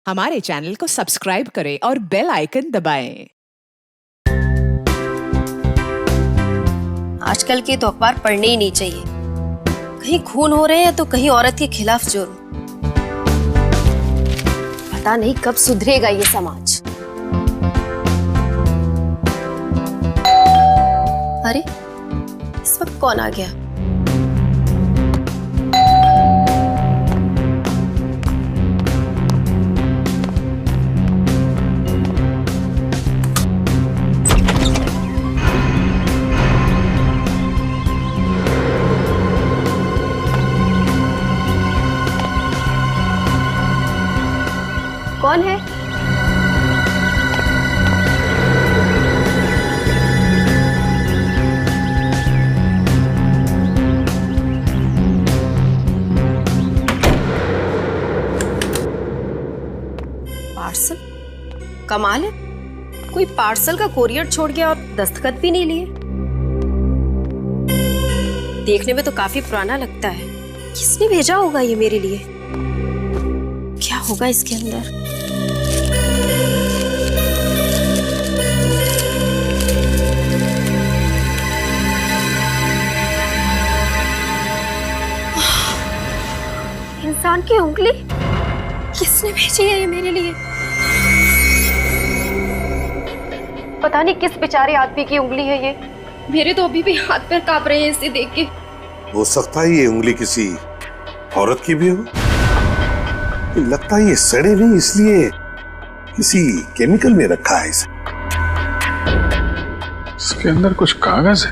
हमारे चैनल को सब्सक्राइब करें और बेल आइकन दबाएं। आजकल के तो अखबार पढ़ने ही नहीं चाहिए। कहीं खून हो रहे हैं तो कहीं औरत के खिलाफ जुर्म। पता नहीं कब सुधरेगा ये समाज। अरे इस वक्त कौन आ गया? कौन है? पार्सल? कमाल है, कोई पार्सल का कोरियर छोड़ गया और दस्तखत भी नहीं लिए। देखने में तो काफी पुराना लगता है। किसने भेजा होगा ये मेरे लिए? क्या होगा इसके अंदर? इंसान की उंगली? किसने भेजी है ये मेरे लिए? पता नहीं किस बेचारे आदमी की उंगली है ये। मेरे तो अभी भी हाथ पैर कांप रहे हैं इसे देख के। हो सकता है ये उंगली किसी औरत की भी हो। लगता है ये सड़े नहीं, इसलिए किसी केमिकल में रखा है इसे। इसके अंदर कुछ कागज है,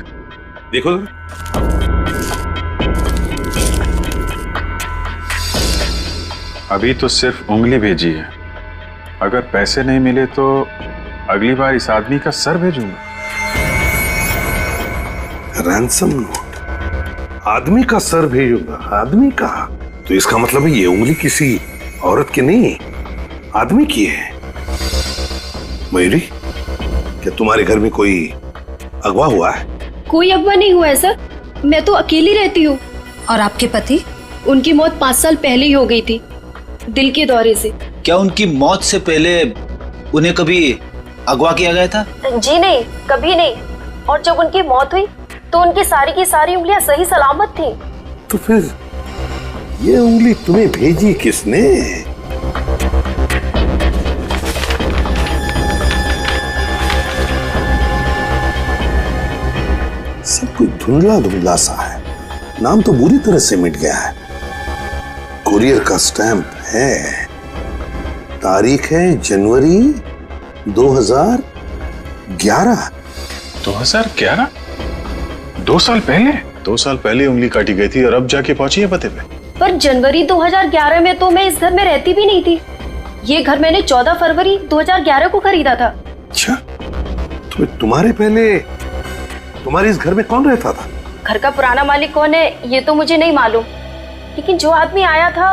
देखो। अभी तो सिर्फ उंगली भेजी है। अगर पैसे नहीं मिले तो अगली बार इस आदमी का सर भेजूंगा। रैंसम नोट, आदमी का सर भेजूंगा। आदमी का? तो इसका मतलब है ये उंगली किसी औरत की नहीं, आदमी की है। मयूरी, क्या तुम्हारे घर में कोई अगवा हुआ है? कोई अगवा नहीं हुआ है सर, मैं तो अकेली रहती हूँ। और आपके पति? उनकी मौत 5 साल पहले ही हो गई थी, दिल के दौरे से। क्या उनकी मौत से पहले उन्हें कभी अगवा किया गया था? जी नहीं, कभी नहीं। और जब उनकी मौत हुई तो उनकी सारी की सारी उंगलियां सही सलामत थी। तो फिर ये उंगली तुम्हें भेजी किसने? सब कुछ धुंधला धुंधला सा है। नाम तो बुरी तरह से मिट गया है। कुरियर का स्टैंप है, तारीख है जनवरी 2011। 2011? 2 साल पहले? 2 साल पहले उंगली काटी गई थी और अब जाके पहुंची है पते पे। पर जनवरी 2011 में तो मैं इस घर में रहती भी नहीं थी। ये घर मैंने 14 फरवरी 2011 को खरीदा था। अच्छा, तो तुम्हारे पहले तुम्हारे इस घर में कौन रहता था? घर का पुराना मालिक कौन है ये तो मुझे नहीं मालूम, लेकिन जो आदमी आया था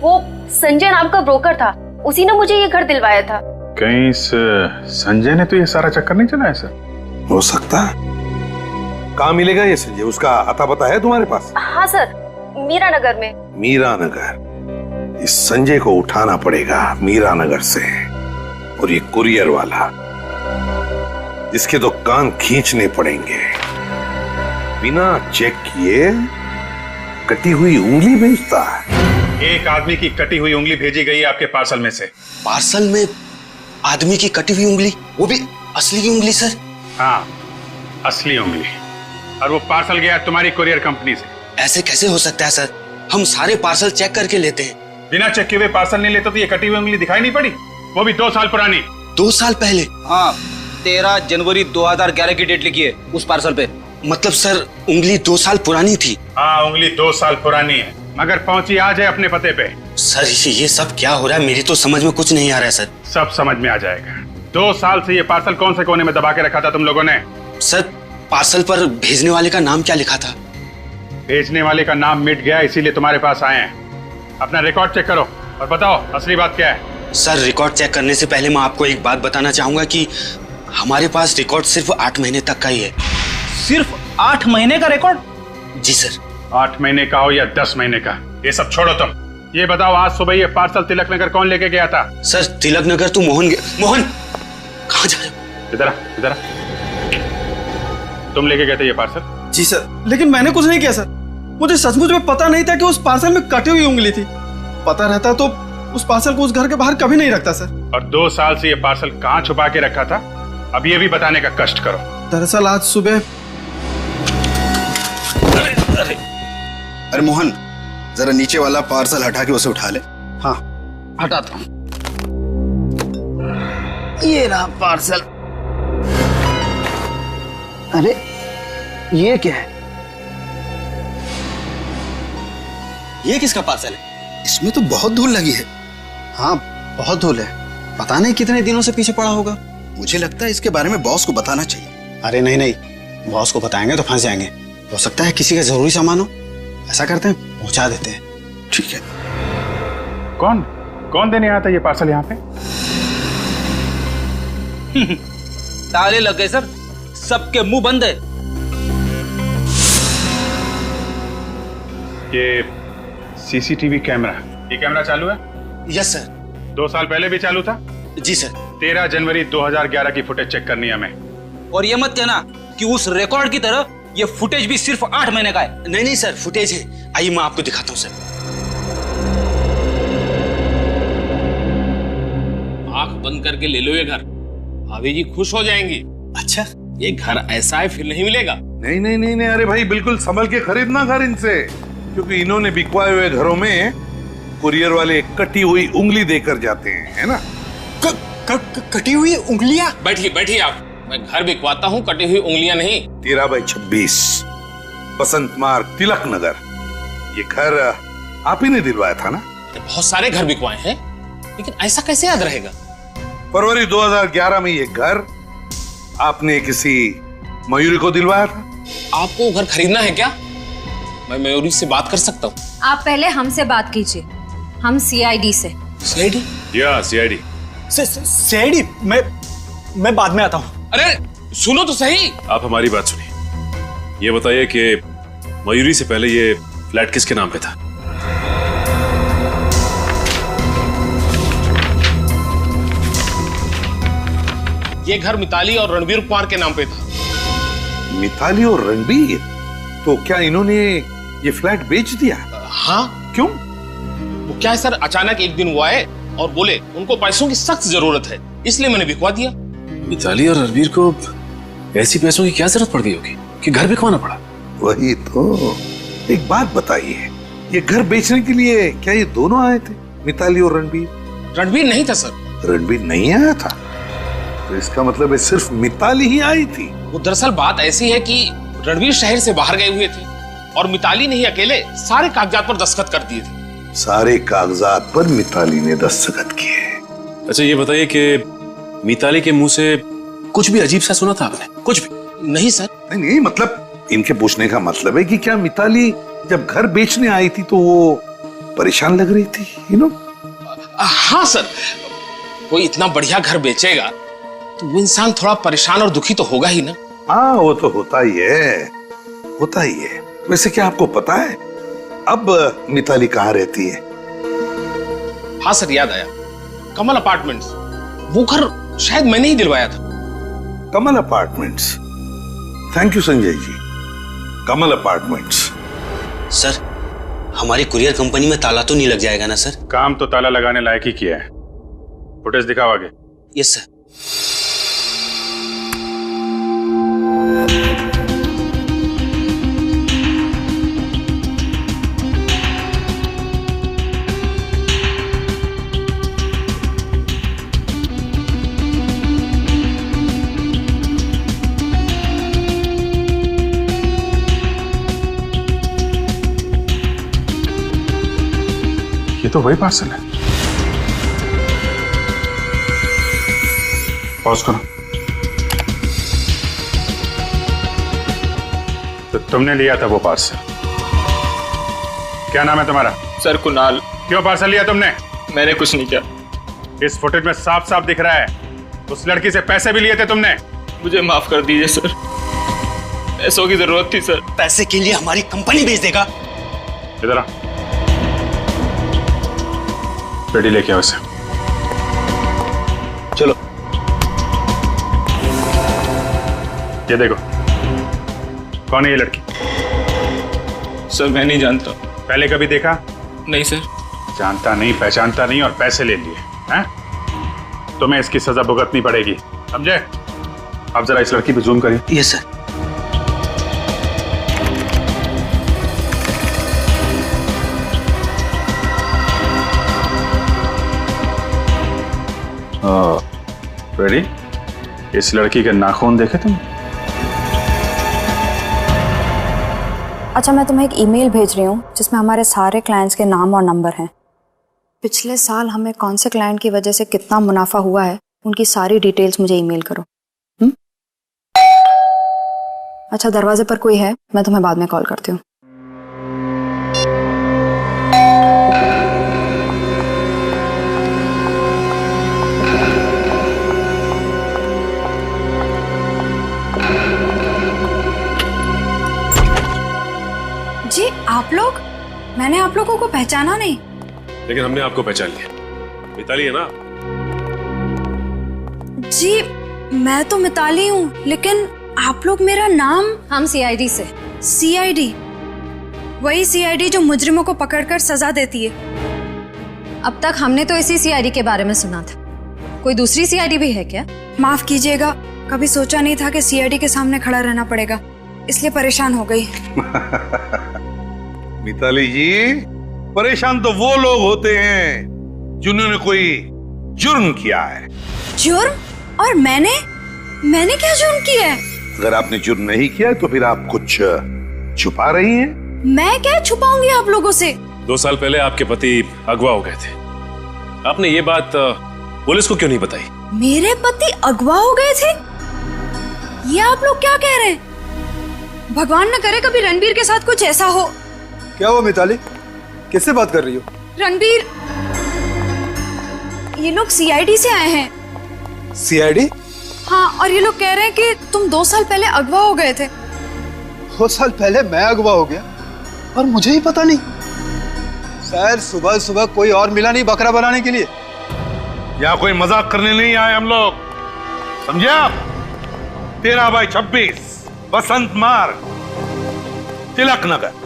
वो संजय नाम का ब्रोकर था। उसी ने मुझे ये घर दिलवाया था। कहीं इस संजय ने तो ये सारा चक्कर नहीं चलाया सर? हो सकता है। कहाँ मिलेगा ये संजय? उसका अता पता है तुम्हारे पास? हाँ सर, मीरा नगर में। मीरा नगर? इस संजय को उठाना पड़ेगा मीरा नगर से। और ये कुरियर वाला, इसके तो कान खींचने पड़ेंगे। बिना चेक किए कटी हुई उंगली भेजता है। एक आदमी की कटी हुई उंगली भेजी गई है आपके पार्सल में से। पार्सल में आदमी की कटी हुई उंगली? वो भी असली की उंगली सर? हाँ, असली उंगली। और वो पार्सल गया तुम्हारी कुरियर कंपनी से। ऐसे कैसे हो सकता है सर? हम सारे पार्सल चेक करके लेते हैं। बिना चेक किए हुए पार्सल नहीं लेते तो ये कटी हुई उंगली दिखाई नहीं पड़ी? वो भी 2 साल पुरानी। 2 साल पहले? हाँ, 13 जनवरी 2011 की डेट लिखी है उस पार्सल पे। मतलब सर उंगली 2 साल पुरानी थी? हाँ, उंगली 2 साल पुरानी है, मगर पहुंची आज है अपने पते पे। सर ये सब क्या हो रहा है? मेरी तो समझ में कुछ नहीं आ रहा है सर। सब समझ में आ जाएगा। 2 साल से ये पार्सल कौन से कोने में दबा के रखा था तुम लोगों ने? सर पार्सल पर भेजने वाले का नाम क्या लिखा था? भेजने वाले का नाम मिट गया, इसीलिए तुम्हारे पास आए हैं। अपना रिकॉर्ड चेक करो और बताओ असली बात क्या है। सर रिकॉर्ड चेक करने से पहले मैं आपको एक बात बताना चाहूंगा कि हमारे पास रिकॉर्ड सिर्फ 8 महीने तक का ही है। सिर्फ 8 महीने का रिकॉर्ड? जी सर। 8 महीने का हो या 10 महीने का, ये सब छोड़ो तुम। ये बताओ, आज सुबह ये पार्सल तिलक नगर कौन लेके गया था? सर तिलक नगर तो मोहन मोहन कहाँ जा रहे हो? इधर आ, इधर आ। तुम लेके गए थे ये पार्सल? जी सर, लेकिन मैंने कुछ नहीं किया सर। मुझे सचमुच में पता नहीं था कि उस पार्सल में कटी हुई उंगली थी। पता रहता तो उस पार्सल को उस घर के बाहर कभी नहीं रखता सर। और 2 साल से ये पार्सल कहाँ छुपा के रखा था? अब ये भी बताने का कष्ट करो। दरअसल आज सुबह। अरे मोहन, जरा नीचे वाला पार्सल हटा के उसे उठा ले। हाँ हटाता हूँ। ये रहा पार्सल। अरे ये क्या है? ये किसका पार्सल है? इसमें तो बहुत धूल लगी है। हाँ बहुत धूल है। पता नहीं कितने दिनों से पीछे पड़ा होगा। मुझे लगता है इसके बारे में बॉस को बताना चाहिए। अरे नहीं नहीं, बॉस को बताएंगे तो फंस जाएंगे। हो सकता है किसी का जरूरी सामान हो। ऐसा करते हैं, पहुंचा देते हैं। ठीक है। कौन देने आया था ये पार्सल यहाँ पे? ताले लग गए सर, सबके मुंह बंद है। ये सीसीटीवी कैमरा, ये कैमरा चालू है? Yes sir. 2 साल पहले भी चालू था? जी सर। 13 जनवरी 2011 की फुटेज चेक करनी है हमें। और ये मत कहना कि उस रिकॉर्ड की तरह ये फुटेज भी सिर्फ 8 महीने का है। नहीं नहीं सर, फुटेज है। आइए मैं आपको दिखाता हूँ सर। आंख बंद करके ले लो ये घर, भाभी जी खुश हो जाएंगी। अच्छा, ये घर ऐसा है फिर नहीं मिलेगा। नहीं नहीं नहीं नहीं, अरे भाई बिल्कुल संभल के खरीदना घर इनसे, क्योंकि इन्होंने बिकवाए हुए घरों में कुरियर वाले कटी हुई उंगली देकर जाते हैं, है ना? कटी हुई उंगलियां? बैठिए बैठिए आप, मैं घर बिकवाता हूँ, कटी हुई उंगलियां नहीं। 13/26 बसंत मार्ग, तिलक नगर। ये घर आप ही ने दिलवाया था ना? बहुत सारे घर बिकवाए हैं, लेकिन ऐसा कैसे याद रहेगा? फरवरी 2011 में ये घर आपने किसी मयूरी को दिलवाया था। आपको घर खरीदना है क्या? मैं मयूरी से बात कर सकता हूँ। आप पहले हमसे बात कीजिए, हम सीआईडी से। सीआईडी? या सीआईडी। सीआईडी? मैं बाद में आता हूँ। अरे सुनो तो सही। आप हमारी बात सुनिए। ये बताइए कि मयूरी से पहले ये फ्लैट किसके नाम पे था? ये घर मिताली और रणवीर कुमार के नाम पे था। मिताली और रणबीर? तो क्या इन्होंने ये फ्लैट बेच दिया? हाँ। क्यों? वो क्या है सर, अचानक एक दिन वो आए और बोले उनको पैसों की सख्त जरूरत है, इसलिए मैंने बिकवा दिया। मिताली और रणवीर को ऐसी पैसों की क्या जरूरत पड़ गई होगी कि घर बिकवाना पड़ा? वही तो। एक बात बताइए, ये घर बेचने के लिए क्या ये दोनों आए थे, मिताली और रणबीर? रणबीर नहीं था सर। रणबीर नहीं आया था? तो इसका मतलब है सिर्फ मिताली ही आई थी। वो दरअसल बात ऐसी है कि रणबीर शहर से बाहर गए हुए थे और मिताली ने ही अकेले सारे कागजात पर दस्तखत कर दिए थे। सारे कागजात पर मिताली ने दस्तखत किए। अच्छा ये बताइए कि मिताली के मुंह से कुछ भी अजीब सा सुना था आपने? कुछ भी? नहीं सर। नहीं, मतलब इनके पूछने का मतलब है कि क्या मिताली जब घर बेचने आई थी तो वो परेशान लग रही थी, यू नो? हाँ सर, कोई इतना बढ़िया घर बेचेगा तो वो इंसान थोड़ा परेशान और दुखी तो होगा ही ना। हाँ वो तो होता ही है, होता ही है। वैसे क्या आपको पता है अब मिताली कहाँ रहती है? हाँ सर, याद आया, कमल अपार्टमेंट्स। वो घर शायद मैंने ही दिलवाया था। Kamal apartments? Thank you Sanjay ji. Kamal apartments. Sir हमारी कुरियर कंपनी में ताला तो नहीं लग जाएगा ना सर? काम तो ताला लगाने लायक ही किया है। फुटेज दिखाओ आगे। Yes sir. ये तो वही पार्सल है। पॉज करो। तो तुमने लिया था वो पार्सल? क्या नाम है तुम्हारा? सर कुणाल। क्यों पार्सल लिया तुमने? मैंने कुछ नहीं किया। इस फुटेज में साफ साफ दिख रहा है उस लड़की से पैसे भी लिए थे तुमने। मुझे माफ कर दीजिए सर, पैसों की जरूरत थी सर। पैसे के लिए हमारी कंपनी बेच देगा? इधर आ। रेडी लेके आओ इसे। चलो। ये देखो, कौन है ये लड़की? सर मैं नहीं जानता। पहले कभी देखा? नहीं सर। जानता नहीं, पहचानता नहीं और पैसे ले लिए हैं? तुम्हें इसकी सजा भुगतनी पड़ेगी, समझे? अब जरा इस लड़की पे जूम करिए। Yes sir. रेडी? इस लड़की के नाखून देखे तुम? अच्छा, मैं तुम्हें एक ईमेल भेज रही हूँ जिसमें हमारे सारे क्लाइंट्स के नाम और नंबर हैं। पिछले साल हमें कौन से क्लाइंट की वजह से कितना मुनाफा हुआ है, उनकी सारी डिटेल्स मुझे ईमेल करो। अच्छा, दरवाजे पर कोई है, मैं तुम्हें बाद में कॉल करती हूँ। जी आप लोग? मैंने आप लोगों को पहचाना नहीं। लेकिन हमने आपको पहचान लिया। मिताली है ना? जी मैं तो मिताली हूँ, लेकिन आप लोग मेरा नाम। हम सीआईडी से। सीआईडी? वही सीआईडी जो मुजरिमों को पकड़कर सजा देती है। अब तक हमने तो इसी सीआईडी के बारे में सुना था, कोई दूसरी सीआईडी भी है क्या? माफ कीजिएगा, कभी सोचा नहीं था कि सीआईडी के सामने खड़ा रहना पड़ेगा, इसलिए परेशान हो गई। मिताली जी, परेशान तो वो लोग होते हैं जिन्होंने कोई जुर्म किया है। जुर्म? और मैंने क्या जुर्म किया है? अगर आपने जुर्म नहीं किया तो फिर आप कुछ छुपा रही हैं। मैं क्या छुपाऊंगी आप लोगों से? 2 साल पहले आपके पति अगवा हो गए थे। आपने ये बात पुलिस को क्यों नहीं बताई? मेरे पति अगवा हो गए थे? ये आप लोग क्या कह रहे हैं? भगवान न करे कभी रणबीर के साथ कुछ ऐसा हो। क्या हुआ मिताली, किससे बात कर रही हो? रणबीर, ये लोग सीआईडी से आए हैं। सीआईडी? हाँ, और ये लोग कह रहे हैं कि तुम 2 साल पहले अगवा हो गए थे। 2 साल पहले मैं अगवा हो गया और मुझे ही पता नहीं? सर सुबह सुबह कोई और मिला नहीं बकरा बनाने के लिए? यहाँ कोई मजाक करने नहीं आए हम लोग, समझे आप? 13/26 बसंत मार्ग, तिलक नगर,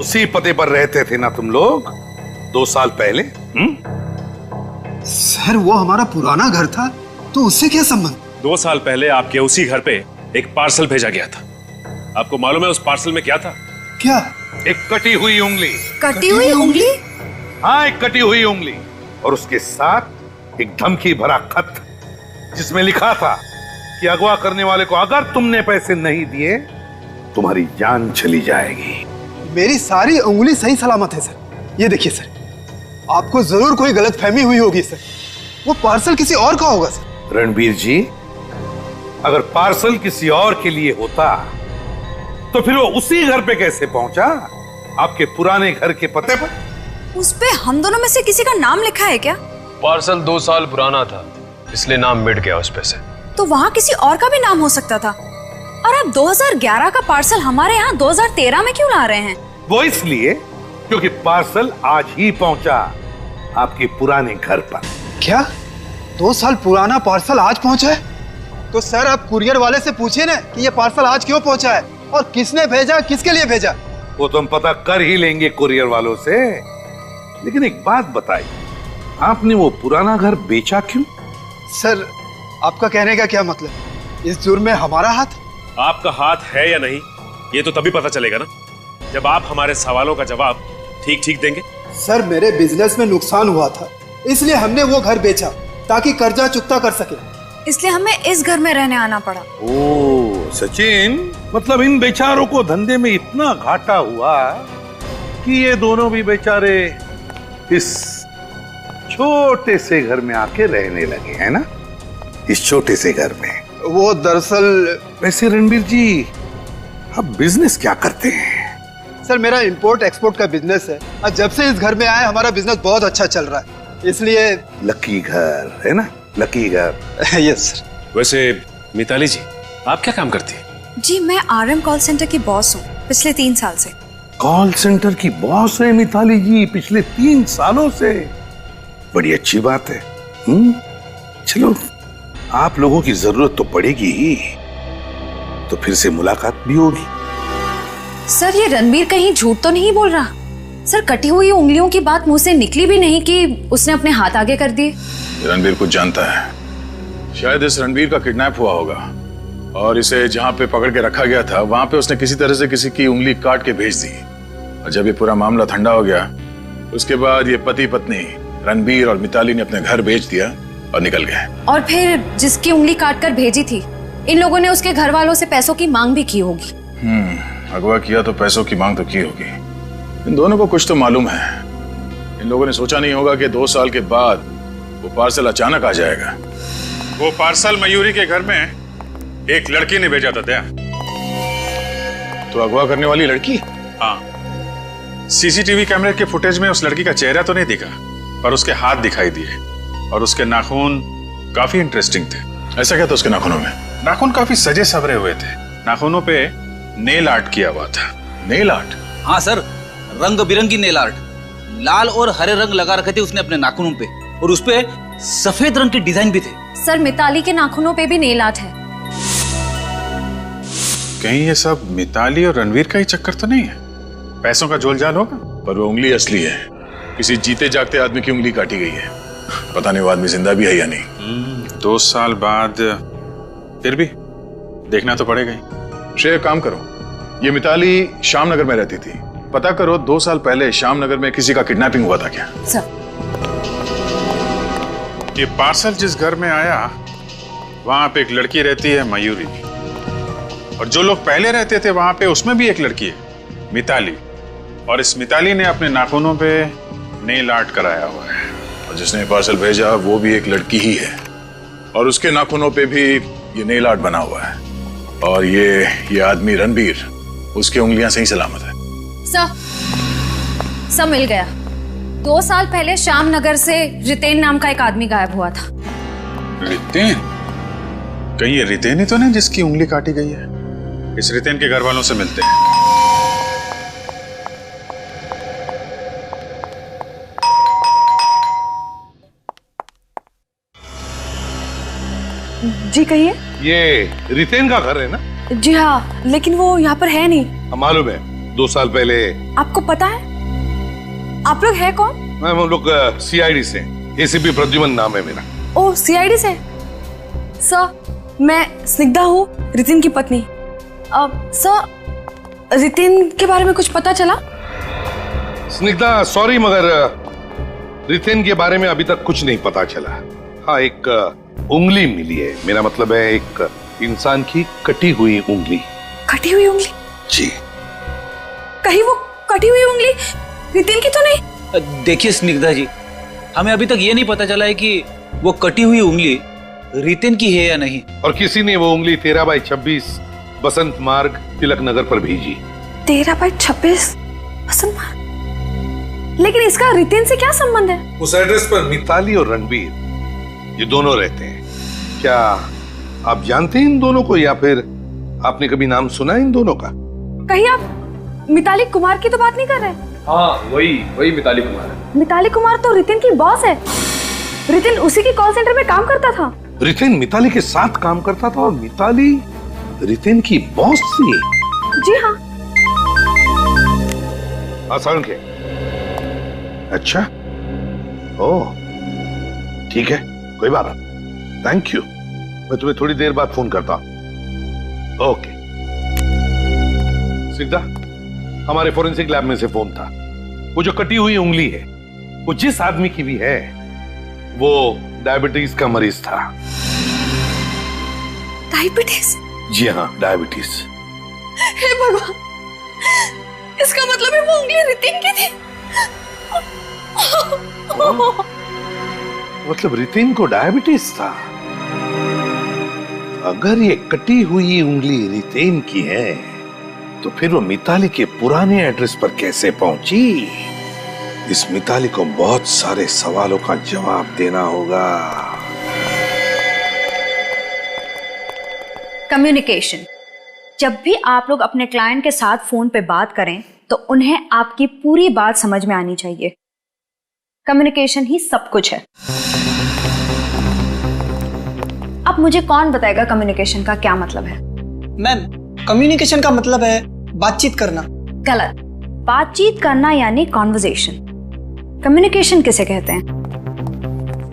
उसी पते पर रहते थे ना तुम लोग 2 साल पहले? सर वो हमारा पुराना घर था, तो उससे क्या संबंध? 2 साल पहले आपके उसी घर पे एक पार्सल भेजा गया था। आपको मालूम है उस पार्सल में क्या था? क्या? एक कटी हुई उंगली। कटी हुई उंगली? हाँ, एक कटी हुई उंगली और उसके साथ एक धमकी भरा खत जिसमें लिखा था कि अगवा करने वाले को अगर तुमने पैसे नहीं दिए तुम्हारी जान चली जाएगी। मेरी सारी उंगली सही सलामत है सर। ये देखिए सर, आपको जरूर कोई गलतफहमी हुई होगी सर। वो पार्सल किसी और का होगा सर। रणबीर जी, अगर पार्सल किसी और के लिए होता तो फिर वो उसी घर पे कैसे पहुंचा? आपके पुराने घर के पते पर? उस पे हम दोनों में से किसी का नाम लिखा है क्या? पार्सल 2 साल पुराना था, इसलिए नाम मिट गया उस पे से। तो वहाँ किसी और का भी नाम हो सकता था। और आप 2011 का पार्सल हमारे यहाँ 2013 में क्यों ला रहे हैं? वो इसलिए क्योंकि पार्सल आज ही पहुंचा आपके पुराने घर पर। क्या 2 साल पुराना पार्सल आज पहुंचा है? तो सर आप कुरियर वाले से पूछिए ना कि ये पार्सल आज क्यों पहुंचा है और किसने भेजा, किसके लिए भेजा। वो तो हम पता कर ही लेंगे कुरियर वालों से। लेकिन एक बात बताइए, आपने वो पुराना घर बेचा क्यों? सर आपका कहने का क्या मतलब? इस जुर्म में हमारा हाथ? आपका हाथ है या नहीं ये तो तभी पता चलेगा ना, जब आप हमारे सवालों का जवाब ठीक ठीक देंगे। सर मेरे बिजनेस में नुकसान हुआ था, इसलिए हमने वो घर बेचा ताकि कर्जा चुकता कर सके। इसलिए हमें इस घर में रहने आना पड़ा। ओ सचिन, मतलब इन बेचारों को धंधे में इतना घाटा हुआ कि ये दोनों भी बेचारे इस छोटे से घर में आके रहने लगे, है ना? इस छोटे से घर में। वो दरअसल वैसे रणबीर जी, आप बिजनेस क्या करते हैं? सर मेरा इंपोर्ट एक्सपोर्ट का बिजनेस है और जब से इस घर में आए हमारा बिजनेस बहुत अच्छा चल रहा है, इसलिए। लकी घर है ना, लकी घर। Yes sir. वैसे मिताली जी, आप क्या काम करती हैं? जी मैं RM कॉल सेंटर की बॉस हूँ पिछले 3 साल से। कॉल सेंटर की बॉस है मिताली जी पिछले 3 सालों से। बड़ी अच्छी बात है। चलो, आप लोगों की जरूरत तो पड़ेगी ही, तो फिर से मुलाकात भी होगी। सर, ये रणबीर कहीं झूठ तो नहीं बोल रहा? सर, कटी हुई उंगलियों की बात मुंह से निकली भी नहीं कि उसने अपने हाथ आगे कर दिए। रणबीर कुछ जानता है। शायद इस रणबीर का किडनैप हुआ होगा और इसे जहां पे पकड़ के रखा गया था वहां पे उसने किसी तरह से किसी की उंगली काट के भेज दी। और जब ये पूरा मामला ठंडा हो गया, उसके बाद ये पति पत्नी रणबीर और मिताली ने अपने घर भेज दिया और निकल गए। और फिर जिसकी उंगली काट कर भेजी थी, इन लोगों ने उसके घर वालों से पैसों की मांग भी की होगी। अगवा किया तो पैसों की मांग तो की होगी। इन दोनों को कुछ तो मालूम है। इन लोगों ने सोचा नहीं होगा कि 2 साल के बाद वो पार्सल अचानक आ जाएगा। वो पार्सल मयूरी के घर में एक लड़की ने भेजा था। दया, तो अगवा करने वाली लड़की? हाँ। सीसीटीवी कैमरे के फुटेज में उस लड़की का चेहरा तो नहीं दिखा, पर उसके हाथ दिखाई दिए और उसके नाखून काफी इंटरेस्टिंग थे। ऐसा क्या था उसके नाखूनों में? नाखून काफी सजे सवरे हुए थे। नाखूनों पे नेल आर्ट किया हुआ था। Nail art? हाँ सर, रंग बिरंगी नेल आर्ट, लाल और हरे रंग लगा रखे थे उसने अपने नाखूनों पे, और उसपे सफेद रंग के डिजाइन भी थे। सर, मिताली के नाखूनों पे भी नेल आर्ट है। कहीं ये सब मिताली और रणवीर का ही चक्कर तो नहीं है? पैसों का जोलजाल होगा? पर वो उंगली असली है। किसी जीते जागते आदमी की उंगली काटी गई है। पता नहीं वो आदमी जिंदा भी है या नहीं। 2 साल बाद फिर भी देखना तो पड़ेगा ही। श्रेय, काम करो, ये मिताली श्यामनगर में रहती थी, पता करो 2 साल पहले श्यामनगर में किसी का किडनैपिंग हुआ था क्या? सर, ये पार्सल जिस घर में आया वहां पे एक लड़की रहती है, मयूरी, और जो लोग पहले रहते थे वहां पे उसमें भी एक लड़की है, मिताली, और इस मिताली ने अपने नाखूनों पे नेल आर्ट कराया हुआ है। और जिसने पार्सल भेजा वो भी एक लड़की ही है, और उसके नाखूनों पे भी ये नेल आर्ट बना हुआ है। और ये आदमी रणबीर, उसकी उंगलियां सही सलामत है। सब मिल गया। 2 साल पहले श्यामनगर से रितेन नाम का एक आदमी गायब हुआ था। रितेन? कहीं ये रितेन ही तो नहीं जिसकी उंगली काटी गई है? इस रितेन के घर वालों से मिलते हैं। जी कहिए। ये रितेन का घर है ना? जी हाँ, लेकिन वो यहाँ पर है नहीं। मालूम है, 2 साल पहले। आपको पता है? आप लोग है कौन? हम लोग सीआईडी से, एसीपी प्रद्युमन नाम है मेरा। ओह, सीआईडी से? सर, मैं स्निग्धा हूँ, रितिन की पत्नी। सर, रितिन के बारे में कुछ पता चला? स्निग्धा, सॉरी, मगर रितेन के बारे में अभी तक कुछ नहीं पता चला। हाँ, एक उंगली मिली है। मेरा मतलब है एक इंसान की कटी हुई उंगली। कटी हुई उंगली? जी। कहीं वो कटी हुई उंगली रितेन की तो नहीं? देखिए स्निग्धा जी, हमें अभी तक ये नहीं पता चला है कि वो कटी हुई उंगली रितेन की है या नहीं। और किसी ने वो उंगली 13/26 बसंत मार्ग, तिलक नगर पर भेजी। 13/26 बसंत मार्ग? लेकिन इसका रितेन से क्या संबंध है? उस एड्रेस पर मिताली और रणबीर, ये दोनों रहते हैं। क्या आप जानते हैं इन दोनों को, या फिर आपने कभी नाम सुना इन दोनों का? कहीं आप मिताली कुमार की तो बात नहीं कर रहे? हाँ, वही मिताली कुमार है। मिताली कुमार तो रितेन की बॉस है। रितेन उसी की कॉल सेंटर में काम करता था। रितेन मिताली के साथ काम करता था और मिताली रितेन की बॉस थी। जी हाँ। आसान के? अच्छा, ओह, ठीक है, कोई बात नहीं। थैंक यू, मैं तुम्हें थोड़ी देर बाद फोन करता हूं। ओके। सीधा हमारे फोरेंसिक लैब में से फोन था। वो जो कटी हुई उंगली है, वो जिस आदमी की भी है, वो डायबिटीज का मरीज था। डायबिटीज? जी हाँ, डायबिटीज। हे भगवान, इसका मतलब है वो उंगली रितेन की थी। मतलब रितेन को डायबिटीज था? अगर ये कटी हुई उंगली रितेन की है, तो फिर वो मिताली के पुराने एड्रेस पर कैसे पहुंची? इस मिताली को बहुत सारे सवालों का जवाब देना होगा। कम्युनिकेशन। जब भी आप लोग अपने क्लाइंट के साथ फोन पे बात करें तो उन्हें आपकी पूरी बात समझ में आनी चाहिए। कम्युनिकेशन ही सब कुछ है। अब मुझे कौन बताएगा कम्युनिकेशन का क्या मतलब है? मैम, कम्युनिकेशन का मतलब है बातचीत करना। गलत। बातचीत करना यानी कॉन्वर्सेशन। कम्युनिकेशन किसे कहते हैं?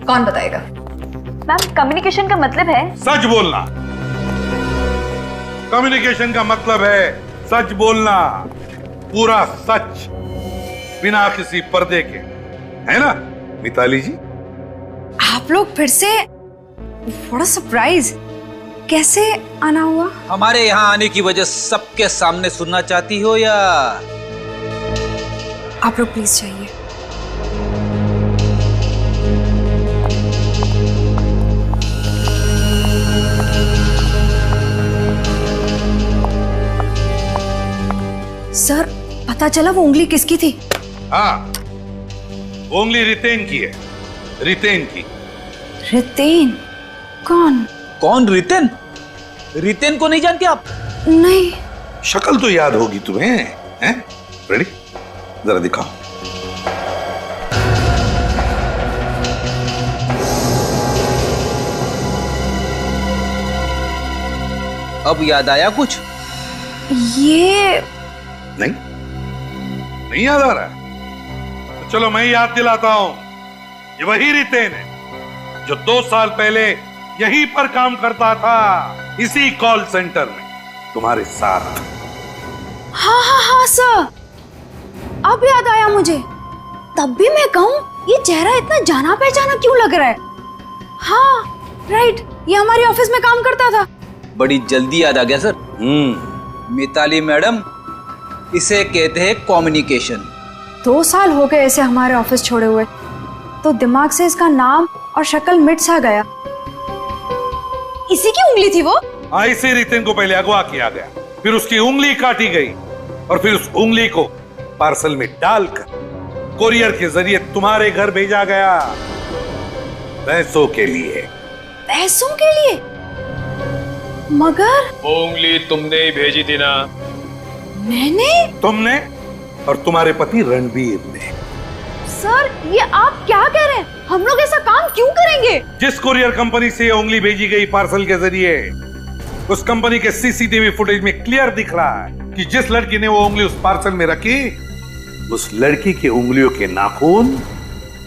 कौन बताएगा? मैम, कम्युनिकेशन का मतलब है सच बोलना। कम्युनिकेशन का मतलब है सच बोलना, पूरा सच, बिना किसी पर्दे के, है ना मिताली जी? आप लोग फिर से? बड़ा सरप्राइज। कैसे आना हुआ? हमारे यहाँ आने की वजह सबके सामने सुनना चाहती हो या? आप लोग प्लीज जाइए। सर, पता चला वो उंगली किसकी थी? हाँ, उंगली रितेन की है। रितेन की। रितेन? कौन? कौन रितेन? रितेन को नहीं जानते आप? नहीं। शक्ल तो याद होगी तुम्हें, हैं? रेडी? जरा दिखाओ। अब याद आया कुछ? ये नहीं याद आ रहा है? तो चलो मैं याद दिलाता हूं। ये वही रितेन है जो 2 साल पहले यहीं पर काम करता था, इसी कॉल सेंटर में तुम्हारे साथ। हाँ सर, अब याद आया मुझे। तब भी मैं कहूँ ये चेहरा इतना जाना पहचाना क्यों लग रहा है? हाँ राइट, ये हमारे ऑफिस में काम करता था। बड़ी जल्दी याद आ गया सर। मिताली मैडम, इसे कहते हैं कम्युनिकेशन। 2 साल हो गए इसे हमारे ऑफिस छोड़े हुए, तो दिमाग से इसका नाम और शक्ल मिट सा गया। इसी की उंगली थी वो? हाँ, इसी रितेन को पहले अगवा किया गया, फिर उसकी उंगली काटी गई और फिर उस उंगली को पार्सल में डालकर कोरियर के जरिए तुम्हारे घर भेजा गया, पैसों के लिए। पैसों के लिए? मगर वो उंगली तुमने ही भेजी थी ना? मैंने? तुमने और तुम्हारे पति रणबीर ने। सर, ये आप क्या कह रहे हैं? हम लोग ऐसा काम क्यों करेंगे? जिस कुरियर कंपनी से ये उंगली भेजी गई पार्सल के जरिए, उस कंपनी के सीसीटीवी फुटेज में क्लियर दिख रहा है कि जिस लड़की ने वो उंगली उस पार्सल में रखी, उस लड़की के उंगलियों के नाखून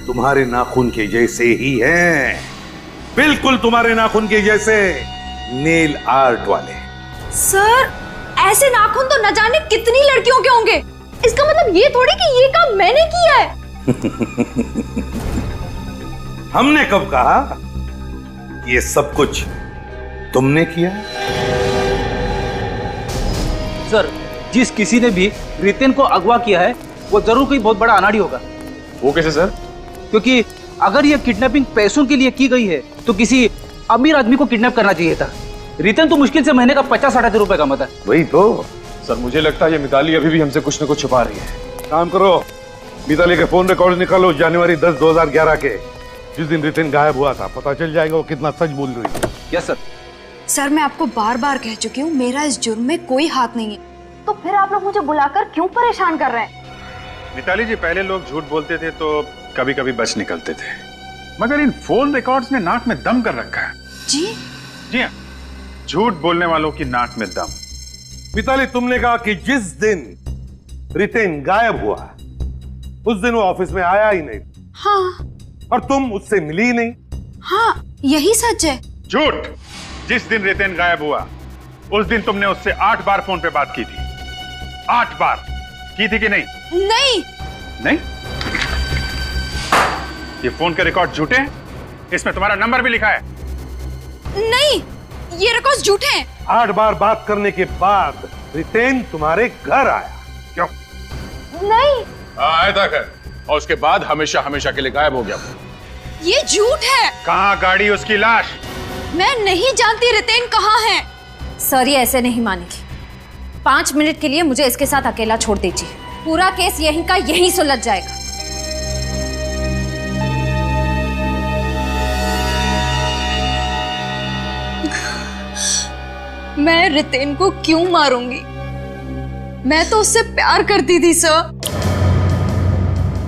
तुम्हारे नाखून के जैसे ही हैं, बिल्कुल तुम्हारे नाखून के जैसे, नेल आर्ट वाले। सर, ऐसे नाखून तो न जाने कितनी लड़कियों के होंगे। इसका मतलब ये थोड़ी कि ये काम मैंने किया है। हमने कब कहा ये सब कुछ तुमने किया? सर, जिस किसी ने भी रितेन को अगवा किया है वो जरूर कोई बहुत बड़ा अनाड़ी होगा। वो कैसे सर? क्योंकि अगर ये किडनैपिंग पैसों के लिए की गई है तो किसी अमीर आदमी को किडनैप करना चाहिए था। रितेन तो मुश्किल से महीने का 50-60 हजार रुपए कमाता है। वही तो सर, मुझे लगता है ये मिताली अभी भी हमसे कुछ न कुछ छुपा रही है। काम करो, मिताली के फोन रिकॉर्ड निकालो जनवरी 10, 2011 के, जिस दिन रितेन गायब हुआ था। पता चल जाएगा वो कितना सच बोल रही है। Yes sir. सर, मैं आपको बार बार कह चुकी हूँ मेरा इस जुर्म में कोई हाथ नहीं है, तो फिर आप लोग मुझे बुलाकर क्यों परेशान कर रहे हैं? मिताली जी, पहले लोग झूठ बोलते थे तो कभी कभी बच निकलते थे, मगर इन फोन रिकॉर्ड्स ने नाक में दम कर रखा है। जी हाँ, झूठ बोलने वालों की नाक में दम। मिताली, तुमने कहा कि जिस दिन रितेन गायब हुआ उस दिन वो ऑफिस में आया ही नहीं। हाँ। और तुम उससे मिली ही नहीं। हाँ, यही सच है। झूठ। जिस दिन रितेन गायब हुआ उस दिन तुमने उससे 8 बार फोन पे बात की थी। 8 बार की थी कि नहीं? नहीं। नहीं? ये फोन के रिकॉर्ड झूठे हैं? इसमें तुम्हारा नंबर भी लिखा है। नहीं, ये रिकॉर्ड झूठे हैं। 8 बार बात करने के बाद रितेन तुम्हारे घर आया, क्यों? नहीं। आया था घर, और उसके बाद हमेशा हमेशा के लिए गायब हो गया। ये झूठ है। कहाँ गाड़ी उसकी लाश? मैं नहीं जानती रितेन कहाँ है। सर, ये ऐसे नहीं मानेगी। 5 मिनट के लिए मुझे इसके साथ अकेला छोड़ दीजिए, पूरा केस यहीं का यहीं सुलझ जाएगा। मैं रितेन को क्यों मारूंगी? मैं तो उससे प्यार करती थी सर।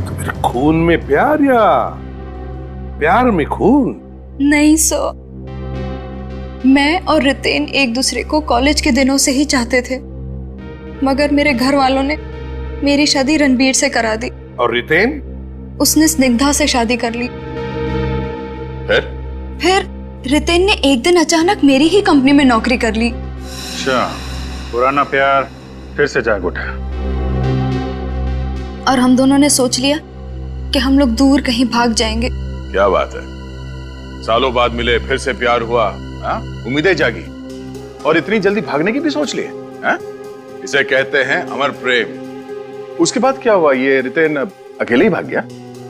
मेरे खून में प्यार या प्यार में खून? नहीं सर, मैं और रितेन एक दूसरे को कॉलेज के दिनों से ही चाहते थे, मगर मेरे घर वालों ने मेरी शादी रणबीर से करा दी। और रितेन? उसने स्निग्धा से शादी कर ली। फिर रितेन ने एक दिन अचानक मेरी ही कंपनी में नौकरी कर ली। अच्छा, पुराना प्यार फिर से जाग उठा। और हम दोनों ने सोच लिया कि हम लोग दूर कहीं भाग जाएंगे। क्या बात है, सालों बाद मिले, फिर से प्यार हुआ, उम्मीदें जागी और इतनी जल्दी भागने की भी सोच ली है? इसे कहते हैं अमर प्रेम। उसके बाद क्या हुआ? ये रितेन अकेले ही भाग गया?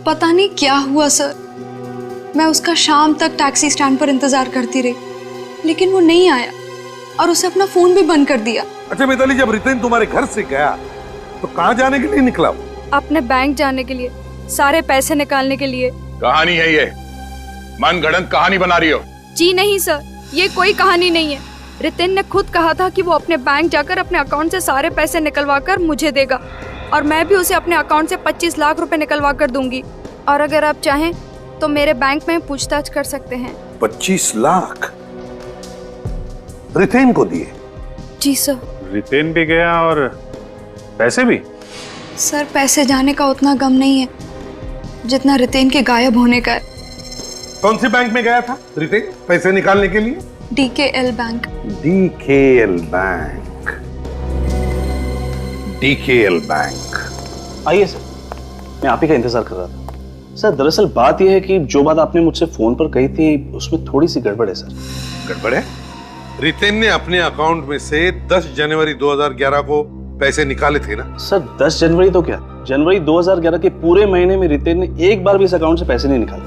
पता नहीं क्या हुआ सर, मैं उसका शाम तक टैक्सी स्टैंड पर इंतजार करती रही, लेकिन वो नहीं आया और उसे अपना फोन भी बंद कर दिया। अच्छा मिताली, जब रितेन तुम्हारे घर से गया तो कहाँ जाने के लिए निकला? अपने बैंक जाने के लिए, सारे पैसे निकालने के लिए। कहानी है ये? मनगढ़ंत कहानी बना रही हो? जी नहीं सर, ये कोई कहानी नहीं है। रितेन ने खुद कहा था कि वो अपने बैंक जाकर अपने अकाउंट से सारे पैसे निकलवा कर मुझे देगा और मैं भी उसे अपने अकाउंट से 25 लाख रुपए निकलवा कर दूंगी। और अगर आप चाहें तो मेरे बैंक में पूछताछ कर सकते हैं। 25 लाख रितेन को दिए? जी सर। रितेन भी गया और पैसे भी? सर, पैसे जाने का उतना गम नहीं है जितना रितेन के गायब होने का है। कौन से बैंक में गया था रितेन पैसे निकालने के लिए? DKL bank. DKL bank. DKL bank. आइए सर, मैं आप ही का इंतजार कर रहा था। सर, दरअसल बात यह है कि जो बात आपने मुझसे फोन पर कही थी उसमें थोड़ी सी गड़बड़ है सर। गड़बड़ है? रितेन ने अपने अकाउंट में से 10 जनवरी 2011 को पैसे निकाले थे ना? सर 10 जनवरी तो क्या, जनवरी 2011 के पूरे महीने में रितेन ने एक बार भी इस अकाउंट से पैसे नहीं निकाले।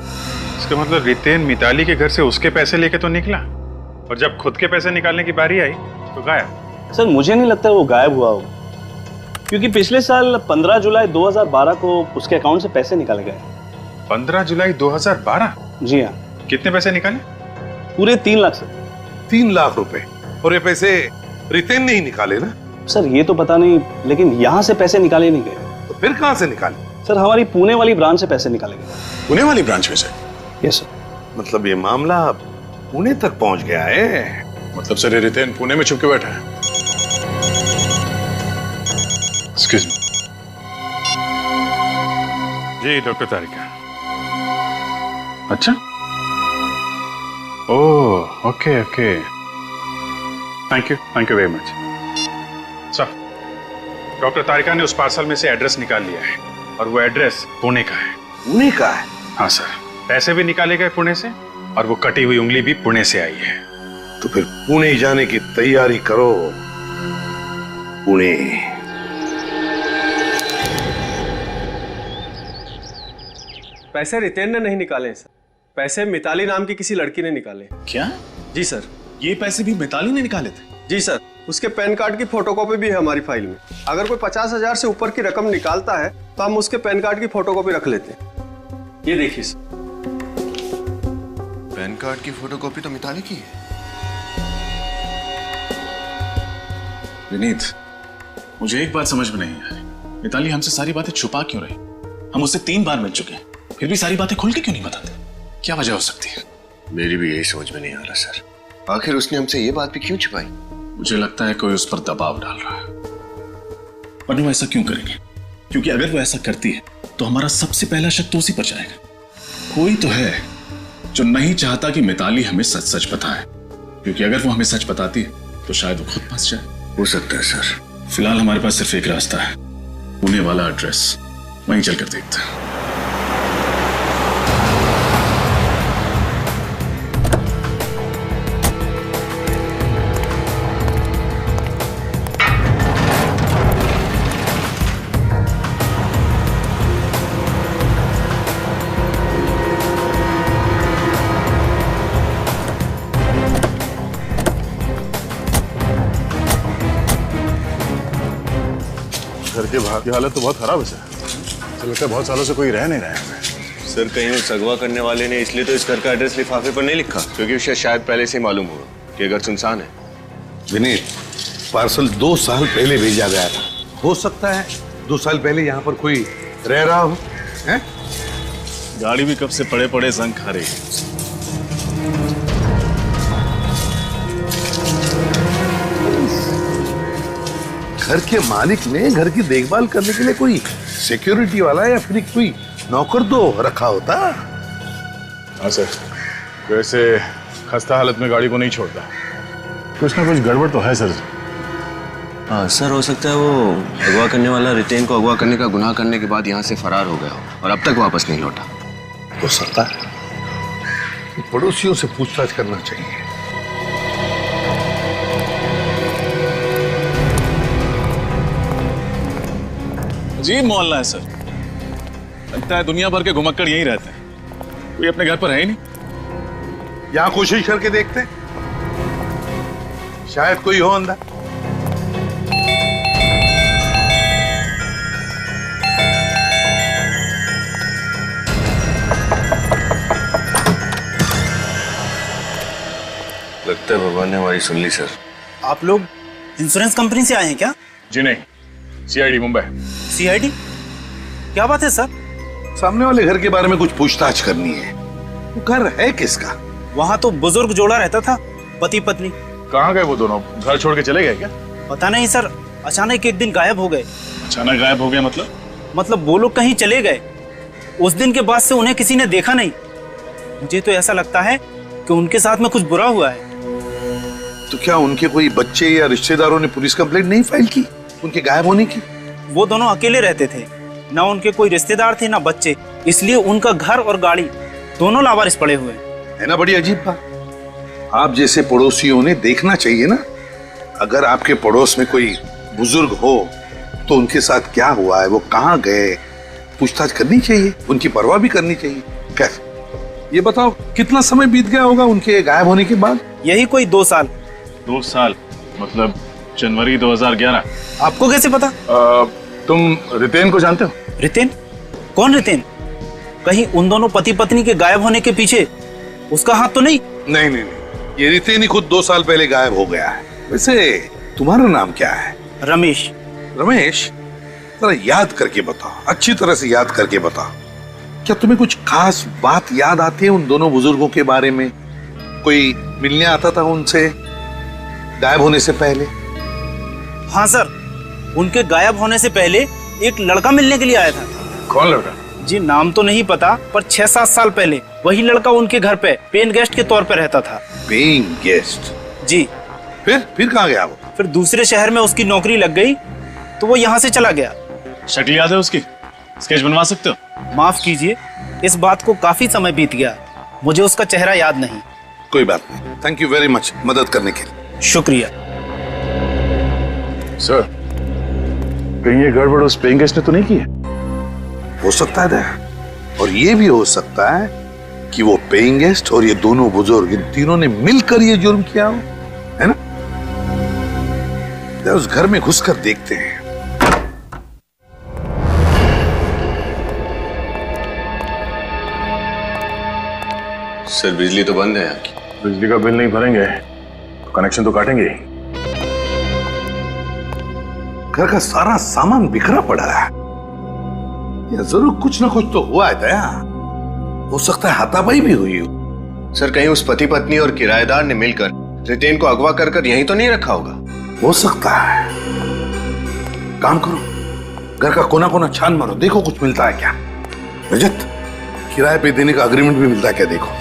इसका मतलब रितेन मिताली के घर से उसके पैसे लेके तो निकला और जब खुद के पैसे निकालने की बारी आई तो गायब। सर मुझे नहीं लगता वो गायब हुआ हो, क्योंकि पिछले साल 15 जुलाई 2012 को उसके अकाउंट से पैसे निकाले गए। 15 जुलाई 2012? जी हाँ। कितने पैसे निकाले? पूरे 3 लाख सर। 3 लाख रुपए? और ये पैसे रितेन ने ही निकाले ना? सर ये तो पता नहीं, लेकिन यहाँ से पैसे निकाले नहीं गए। तो फिर कहाँ से निकाले? सर हमारी पुणे वाली ब्रांच से पैसे निकाले गए। पुणे वाली ब्रांच में से? Yes sir. मतलब ये मामला पुणे तक पहुंच गया है? मतलब सर ये रितेन पुणे में छुप के बैठा है? Excuse me. जी डॉक्टर तारिका। अच्छा, oh okay okay, thank you very much. Sir, doctor Tarika ने उस पार्सल में से एड्रेस निकाल लिया है और वो एड्रेस पुणे का है। पुणे का है? हाँ सर, पैसे भी निकाले गए पुणे से और वो कटी हुई उंगली भी पुणे से आई है। तो फिर पुणे जाने की तैयारी करो। पुणे। पैसे रितेन ने नहीं निकाले सर, पैसे मिताली नाम की किसी लड़की ने निकाले। क्या? जी सर। ये पैसे भी मिताली ने निकाले थे? जी सर, उसके पैन कार्ड की फोटोकॉपी भी है हमारी फाइल में। अगर कोई 50,000 से ऊपर की रकम निकालता है तो हम उसके पैन कार्ड की फोटोकॉपी रख लेते हैं। ये देखिए सर। पैन कार्ड की फोटोकॉपी तो मिताली की है। विनीत, मुझे एक बात समझ में नहीं आ रही, मिताली हमसे सारी बातें छुपा क्यों रही? हम उससे 3 बार मिल चुके हैं, फिर भी सारी बातें खुल के क्यों नहीं बताते? क्या वजह हो सकती है? मेरी भी यही समझ में नहीं आ रहा सर, आखिर उसने हमसे ये बात भी क्यों छुपाई? मुझे लगता है कोई उस पर दबाव डाल रहा है। पर वो ऐसा क्यों करेंगे? क्योंकि अगर वो ऐसा करती है तो हमारा सबसे पहला शक तो उसी पर जाएगा। कोई तो है जो नहीं चाहता कि मिताली हमें सच सच बताए, क्योंकि अगर वो हमें सच बताती है तो शायद वो खुद फंस जाए। हो सकता है सर। फिलहाल हमारे पास सिर्फ एक रास्ता है, पुणे वाला एड्रेस, वहीं चलकर देखते हैं। घर के बाहर की हालत तो बहुत खराब है सर। तो लगता है बहुत सालों से कोई रह नहीं रहा है। सर कहीं उस अगवा करने वाले ने इसलिए तो इस घर का एड्रेस लिफाफे पर नहीं लिखा, क्योंकि उसे शायद पहले से मालूम होगा कि घर सुनसान है। विनीत, पार्सल 2 साल पहले भेजा गया था हो सकता है 2 साल पहले यहाँ पर कोई रह रहा हो, हैं? गाड़ी भी कब से पड़े पड़े जंग खा रही है। घर के मालिक ने घर की देखभाल करने के लिए कोई सिक्योरिटी वाला या फिर कोई नौकर तो रखा होता। हाँ सर, वैसे खस्ता हालत में गाड़ी को नहीं छोड़ता। कुछ ना कुछ गड़बड़ तो है सर। हाँ सर, हो सकता है वो अगवा करने वाला रितेन को अगवा करने का गुनाह करने के बाद यहाँ से फरार हो गया हो और अब तक वापस नहीं लौटा। हो सकता है पड़ोसियों से पूछताछ करना चाहिए। अजीब मोहल्ला है सर, लगता है दुनिया भर के घुमक्कड़ यहीं रहते हैं, कोई अपने घर पर है ही नहीं। यहां कोशिश करके देखते, शायद कोई हो अंदर। लगता है भगवान ने हमारी सुन ली सर। आप लोग इंश्योरेंस कंपनी से आए हैं क्या? जी नहीं, सीआईडी मुंबई। सीआईडी? क्या बात है सर? सामने वाले घर के बारे में कुछ पूछताछ करनी है। वो घर है किसका? वहाँ तो बुजुर्ग जोड़ा रहता था, पति पत्नी। कहाँ गए वो दोनों? घर छोड़ के चले गए क्या? पता नहीं सर, अचानक एक दिन गायब हो गए। अचानक गायब हो गया मतलब वो लोग कहीं चले गए। उस दिन के बाद से उन्हें किसी ने देखा नहीं। मुझे तो ऐसा लगता है कि उनके साथ में कुछ बुरा हुआ है। तो क्या उनके कोई बच्चे या रिश्तेदारों ने पुलिस कंप्लेंट नहीं फाइल की उनके गायब होने की? वो दोनों अकेले रहते थे, ना उनके कोई रिश्तेदार थे ना बच्चे, इसलिए उनका घर और गाड़ी दोनों लावारिस पड़े हुए है ना। बड़ी अजीब बात। आप जैसे पड़ोसियों ने देखना चाहिए ना, अगर आपके पड़ोस में कोई बुजुर्ग हो तो उनके साथ क्या हुआ है, वो कहाँ गए, पूछताछ करनी चाहिए, उनकी परवाह भी करनी चाहिए। कैसे? ये बताओ कितना समय बीत गया होगा उनके गायब होने के बाद? यही कोई 2 साल। 2 साल मतलब जनवरी 2011। आपको कैसे पता? तुम रितेन को जानते हो? रितेन? कौन रितेन? कहीं उन दोनों पति पत्नी के गायब होने के पीछे उसका हाथ तो नहीं? नहीं, ये रितेन ही खुद 2 साल पहले गायब हो गया है। वैसे तुम्हारा नाम क्या है? रमेश। रमेश, जरा याद करके बताओ, अच्छी तरह से याद करके बताओ। क्या तुम्हें कुछ खास बात याद आती है उन दोनों बुजुर्गों के बारे में? कोई मिलने आता था उनसे गायब होने से पहले? हाँ सर, उनके गायब होने से पहले एक लड़का मिलने के लिए आया था। कौन लड़का? जी नाम तो नहीं पता, पर 6-7 साल पहले वही लड़का उनके घर पे पेइंग गेस्ट के तौर पे रहता था। Paying guest? जी। फिर कहाँ गया वो? फिर दूसरे शहर में उसकी नौकरी लग गई तो वो यहाँ से चला गया। शक्ल याद है उसकी? स्केच बनवा सकते हो? माफ कीजिए, इस बात को काफी समय बीत गया, मुझे उसका चेहरा याद नहीं। कोई बात नहीं, थैंक यू वेरी मच मदद करने के लिए। शुक्रिया। सर, कहीं ये गड़बड़ उस पेइंग गेस्ट ने तो नहीं की है? हो सकता है, और ये भी हो सकता है कि वो पेइंग गेस्ट और ये दोनों बुजुर्ग, इन तीनों ने मिलकर ये जुर्म किया हो, है ना? उस घर में घुसकर देखते हैं। सर बिजली तो बंद है यहाँ की। बिजली का बिल नहीं भरेंगे तो कनेक्शन तो काटेंगे ही। घर का सारा सामान बिखरा पड़ा है, या जरूर कुछ ना कुछ तो हुआ है दया। हो सकता है हाथापाई भी हुई हो। सर कहीं उस पति पत्नी और किराएदार ने मिलकर रितेन को अगवा कर यहीं तो नहीं रखा होगा? हो सकता है। काम करो, घर का कोना कोना छान मारो, देखो कुछ मिलता है क्या। रजत, किराए पे देने का अग्रीमेंट भी मिलता है क्या, देखो।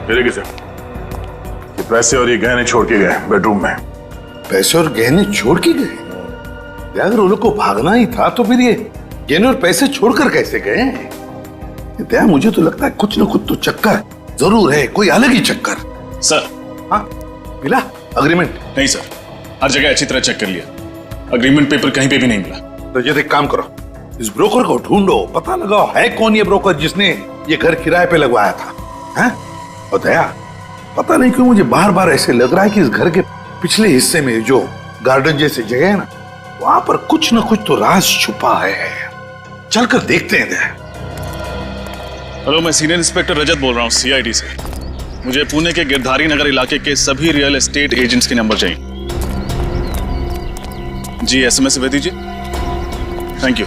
ये किसे? ये पैसे और ये गहने छोड़ के गए बेडरूम में। पैसे और गहने छोड़ के गए? अगर उन लोग को भागना ही था तो फिर ये गहने और पैसे छोड़कर कैसे गए? दया, मुझे तो लगता है कुछ ना कुछ तो चक्कर जरूर है, कोई अलग ही चक्कर। सर। हाँ, मिला अग्रीमेंट? नहीं सर, हर जगह अच्छी तरह चेक कर लिया, अग्रीमेंट पेपर कहीं पे भी नहीं मिला। तो ये एक काम करो, इस ब्रोकर को ढूंढो, पता लगाओ है कौन ये ब्रोकर जिसने ये घर किराए पे लगवाया था। हैं? और दया, पता नहीं क्यों मुझे बार बार ऐसे लग रहा है कि इस घर के पिछले हिस्से में जो गार्डन जैसी जगह है ना, वहां पर कुछ ना कुछ तो राज छुपा है। चलकर देखते हैं दया। हेलो, मैं सीनियर इंस्पेक्टर रजत बोल रहा हूँ सीआईडी से। मुझे पुणे के गिरधारी नगर इलाके के सभी रियल एस्टेट एजेंट्स के नंबर चाहिए। जी एसएमएस भेज दीजिए। Thank you.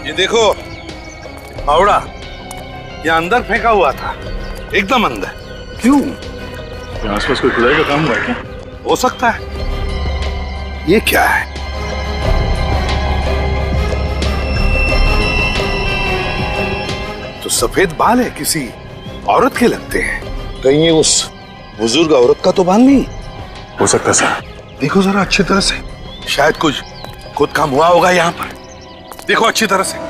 ये देखो फावड़ा, ये अंदर फेंका हुआ था, एकदम अंदर। क्यों? आसपास कोई खुदाई का काम हुआ है क्या? हो सकता है। ये क्या है? तो सफेद बाल है, किसी औरत के लगते हैं। कहीं ये उस बुजुर्ग औरत का तो बाल नहीं हो सकता सर। देखो जरा अच्छी तरह से, शायद कुछ खुद काम हुआ होगा यहाँ पर। देखो अच्छी तरह से।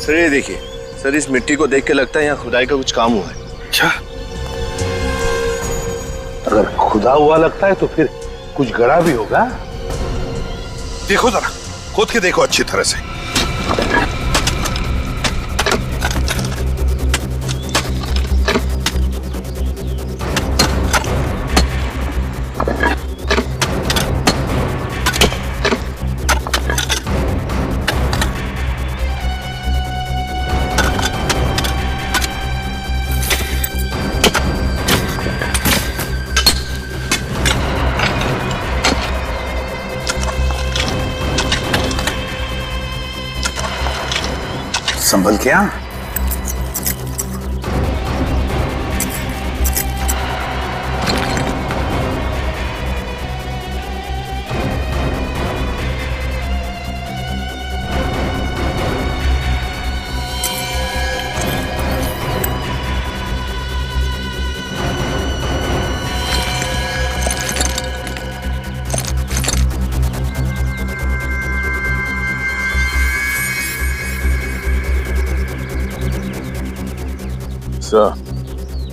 सर ये देखिए सर, इस मिट्टी को देख के लगता है यहाँ खुदाई का कुछ काम हुआ है। अच्छा, अगर खुदा हुआ लगता है तो फिर कुछ गड़ा भी होगा। देखो जरा, खोद के देखो अच्छी तरह से। संभल के आ।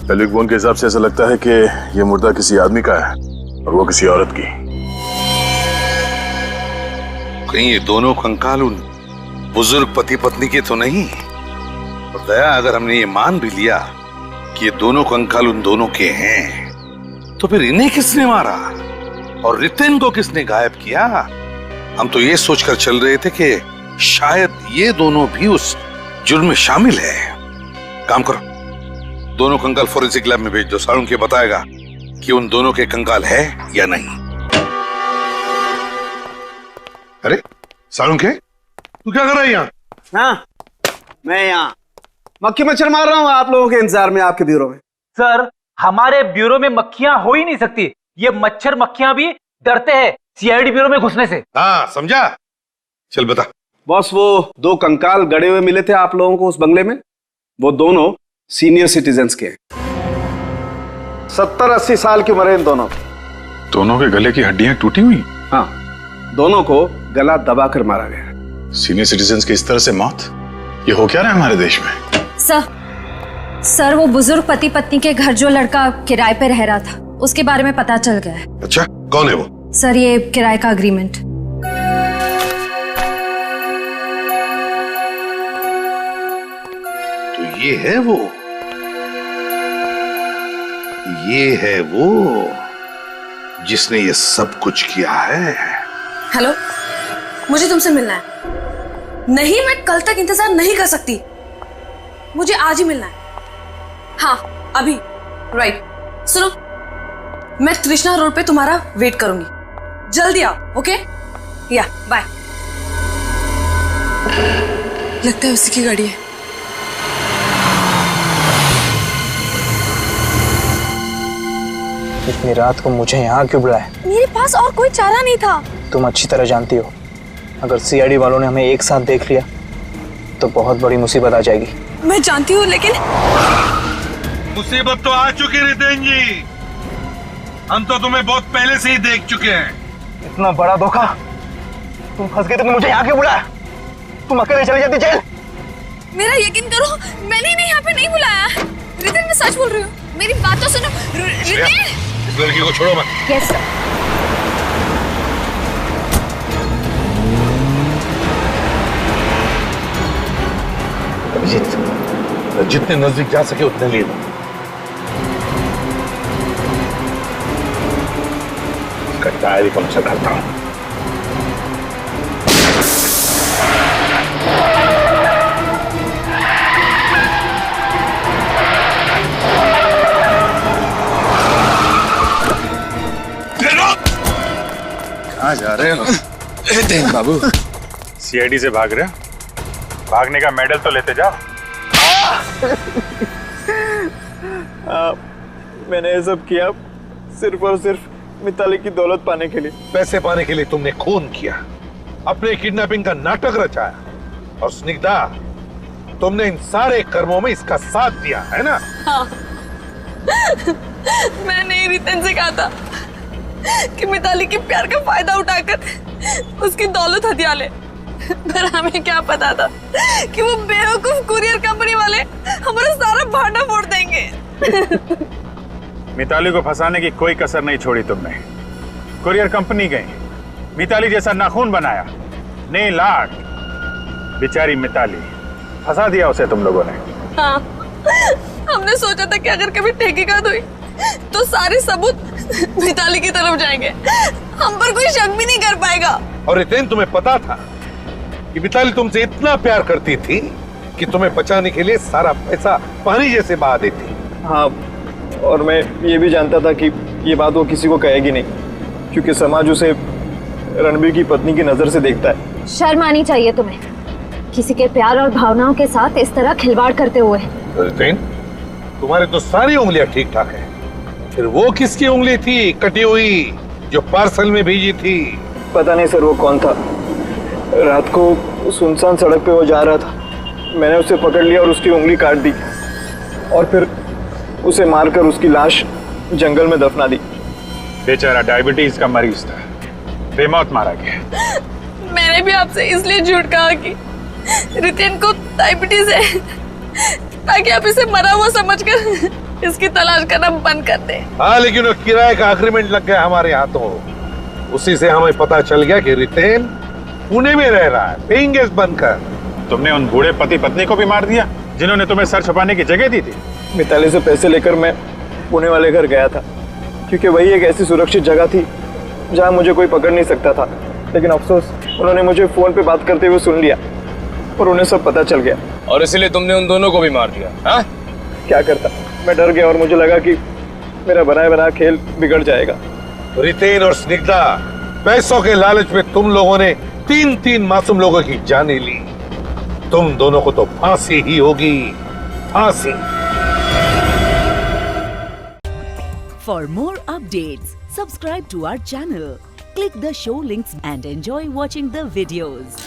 पेल्विक बोन के हिसाब से ऐसा लगता है कि यह मुर्दा किसी आदमी का है और वो किसी औरत की। कहीं ये दोनों कंकाल उन बुजुर्ग पति पत्नी के तो नहीं? और दया, अगर हमने ये मान भी लिया कि ये दोनों कंकाल उन दोनों के हैं, तो फिर इन्हें किसने मारा और रितेन को किसने गायब किया? हम तो ये सोचकर चल रहे थे कि शायद ये दोनों भी उस जुर्म में शामिल है। काम करो, दोनों कंकाल फोरेंसिक लैब में भेज दो। सारुण के बताएगा कि उन दोनों के कंकाल है या नहीं। अरे सारुण के, तू क्या कर रहा है यहाँ? हाँ, मैं यहाँ मक्खी मच्छर मार रहा हूँ आप लोगों के इंतजार में आपके ब्यूरो में। सर, हमारे ब्यूरो में मक्खियां हो ही नहीं सकती। ये मच्छर मक्खियां भी डरते हैं सीआईडी ब्यूरो में घुसने से। हाँ समझा। चल बता। बॉस, वो दो कंकाल गड़े हुए मिले थे आप लोगों को उस बंगले में, वो दोनों सीनियर सिटीजन्स के 70-80 साल की उम्र है इन दोनों। दोनों के गले की हड्डियां टूटी हुई? हाँ, दोनों को गला दबाकर मारा गया। सीनियर सिटीजन्स की इस तरह से मौत, ये हो क्या रहा है हमारे देश में? सर वो बुजुर्ग पति पत्नी के घर जो लड़का किराए पे रह रहा था, उसके बारे में पता चल गया है। अच्छा, कौन है वो? सर, ये किराए का अग्रीमेंट। तो ये है वो, ये है वो जिसने ये सब कुछ किया है। हेलो, मुझे तुमसे मिलना है। नहीं, मैं कल तक इंतजार नहीं कर सकती, मुझे आज ही मिलना है। हाँ, अभी राइट, सुनो, मैं तृष्णा रोड पे तुम्हारा वेट करूंगी, जल्दी आओ, ओके? या बाय। लगता है उसी की गाड़ी है। इतनी रात को मुझे यहाँ क्यों बुलाया? मेरे पास और कोई चारा नहीं था। तुम अच्छी तरह जानती हो, अगर सीआईडी वालों ने हमें एक साथ देख लिया तो बहुत बड़ी मुसीबत आ जाएगी। मैं जानती हूँ, लेकिन मुसीबत तो आ चुकी रितेन जी, हम तो तुम्हें बहुत पहले से ही देख चुके हैं। इतना बड़ा धोखा, तुम फंस गए तो मुझे यहाँ क्यों बुलाया? तुम अकेले चली जाती जेल। मेरा यकीन करो, मैंने इन्हें यहाँ पे नहीं बुलाया। रितेन, मैं सच बोल रही हूँ, मेरी बात तो सुनो। रितेन, इस लड़की को छोड़ो मत। Yes sir. अभिजीत, जितने नजदीक जा सके उतने ले लो। इसका टायर ही पंक्चर करता हूं। कहाँ जा रहे हो? बाबू, सीआईडी से भाग रहे हो? भागने का मेडल तो लेते जाओ। मैंने ये सब किया सिर्फ और सिर्फ मिताली की दौलत पाने के लिए। पैसे पाने के लिए तुमने खून किया, अपने किडनैपिंग का नाटक रचाया, और स्निग्धा, तुमने इन सारे कर्मों में इसका साथ दिया है ना? हाँ। मैंने ही रितेन से कहा था कि मिताली के प्यार का फायदा उठाकर उसकी दौलत हथिया ले, पर हमें क्या पता था कि वो बेवकूफ कुरियर कंपनी वाले हमारा सारा भांडा फोड़ देंगे। मिताली को फंसाने की कोई कसर नहीं छोड़ी तुमने। कुरियर कंपनी गई, मिताली जैसा नाखून बनाया, नीलाट, बेचारी मिताली, फंसा दिया उसे तुम लोगों ने। हाँ, हमने सोचा था कि अगर कभी तहकीकात हुई तो सारे सबूत मिताली की तरफ जाएंगे, हम पर कोई शक भी नहीं कर पाएगा। और रितेन, तुम्हें पता था कि मिताली तुमसे इतना प्यार करती थी कि तुम्हें बचाने के लिए सारा पैसा पानी जैसे बहा देती। हाँ, और मैं ये भी जानता था कि ये बात वो किसी को कहेगी नहीं, क्योंकि समाज उसे रणबीर की पत्नी की नजर से देखता है। शर्म आनी चाहिए तुम्हें, किसी के प्यार और भावनाओं के साथ इस तरह खिलवाड़ करते हुए। रितेन, तुम्हारे तो सारी उंगलियां ठीक ठाक है, फिर वो किसकी उंगली थी कटी हुई जो पार्सल में भेजी थी? पता नहीं सर, वो कौन था। रात को सुनसान सड़क पे वो जा रहा था, मैंने उसे पकड़ लिया और उसकी उंगली काट दी, और फिर उसे मारकर उसकी लाश जंगल में दफना दी। बेचारा डायबिटीज का मरीज था, बेमौत मारा गया। मैंने भी आपसे इसलिए झूठ कहा कि रितेन को डायबिटीज है, ताकि आप इसे मरा हुआ समझकर इसकी तलाश करना बंद कर दे। हाँ, लेकिन वो किराए का एग्रीमेंट लग गया हमारे हाथों, उसी से हमें पता चल गया कि रितेन पुणे में रह रहा है, पेइंग गेस्ट बनकर। तुमने उन बूढ़े पति पत्नी को भी मार दिया जिन्होंने तुम्हें सर छुपाने की जगह दी थी। मिताली से पैसे लेकर मैं पुणे वाले घर गया था, क्योंकि वही एक ऐसी सुरक्षित जगह थी जहां मुझे कोई पकड़ नहीं सकता था। लेकिन अफसोस, उन्होंने मुझे फोन पे बात करते हुए सुन लिया और उन्हें सब पता चल गया। और इसलिए तुमने उन दोनों को भी मार दिया? हाँ? क्या करता, मैं डर गया और मुझे लगा कि मेरा बनाया बना खेल बिगड़ जाएगा। रितेन और स्निग्धा, पैसों के लालच में तुम लोगों ने 3 मासूम लोगों की जानें ली। तुम दोनों को तो फांसी ही होगी, फांसी। For more updates, subscribe to our channel, click the show links and enjoy watching the videos.